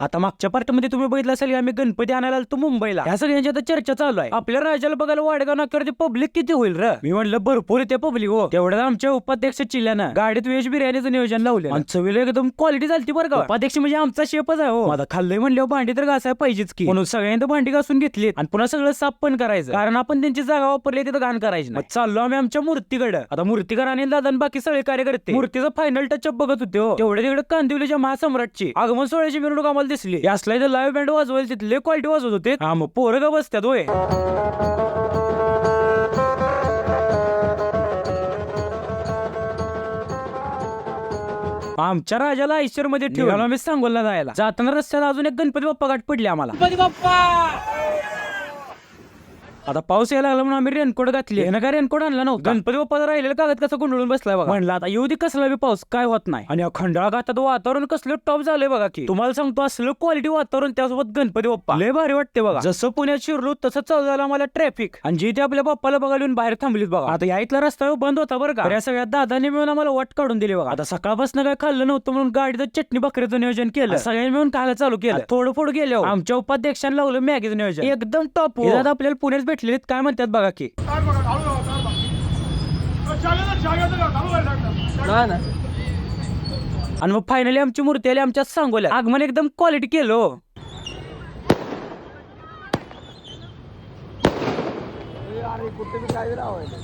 आता मागच्या पार्टीमध्ये तुम्ही बघितलं असेल आम्ही गणपती आणायला आलो मुंबईला. या सगळ्यांची आता चर्चा चालू आहे. आपल्या राज्याला बघायला वाडगाव नाक्यावरती पब्लिक किती होईल रे? मी म्हणलं भरपूर येते पब्लिक हो. तेवढ्यात आमच्या उपाध्यक्ष चिल्ल्यानं गाडीत व्हेज बिर्याणीचं नियोजन लावलं आणि चवीला एकदम क्वालिटी झालती बरं का. उपाध्यक्ष म्हणजे आमचा शेपच आहे हो. माझा खाल्लंय म्हणल्यावर भांडी तर घासाय पाहिजेच की, म्हणून सगळ्यांनी भांडी घासून घेतली आणि पुन्हा सगळं साफ पण करायचं, कारण आपण त्यांची जागा वापरली तिथं घाण करायची नाही. चाललो आम्ही आमच्या मूर्तीकडे. आता मूर्तीकर आणि दादा बाकी सगळे कार्यकर्ते मूर्तीचा फायनल टचअप बघत होते हो. तेवढे तिकडे कांदिवलीच्या महासम्राटची आगमन सोहळ्याची मिरवणूक आम्हाला दिसली. असला इथं लाईव्ह बँड वाजवायला तिथले क्वालिटी वाजवत होते. हा मग पोरं का बसत्यात होय. आमच्या राजाला आयशर मध्ये ठेवला आम्ही सांगोला जायला. जाताना रस्त्याला अजून एक गणपती बाप्पा गाठ पडली आम्हाला. गणपती बाप्पा आता पाऊस यायला लागला म्हणून आम्ही रेनकोट घातली. काय रेनकोट आणला नव्हता. गणपती बाप्पाचा राहिलेला कागद कसं गुंडळून बसलाय बघा. म्हणलं आता येऊ दे कसला बी पाऊस काय होत नाही. आणि खंडाळा घाटात वातावरण कसलं टॉप झालंय बघा की. तुम्हाला सांगतो असलं क्वालिटी वातावरण, त्यासोबत गणपती बाप्पा लय भारी वाटते बघा. जसं पुण्यात शिरलो तसं चालू झालं आम्हाला ट्रॅफिक, आणि जिथे आपल्या बाप्पाला बघायला येऊन बाहेर थांबलीत बघा. आता या इथला रस्ता बंद होता बरं का. या सगळ्या दादांनी मिळून आम्हाला वाट काढून दिली बघा. आता सकाळपासून काय खाल्लं नव्हतं म्हणून गाडीचं चटणी भाकरीचं नियोजन केलं. सगळ्यांनी मिळून खायला चालू केलं. थोडं थोडं गेलो आमच्या उपाध्यक्षांनी लावलं मॅगीचं नियोजन एकदम टॉप. आपल्याला पुण्यात भेटले काय म्हणतात बघा की. आणि मग फायनली आमची मूर्ती आली आमच्या सांगोल्या. आगमन एकदम क्वालिटी केलो. कुठे काय राहायला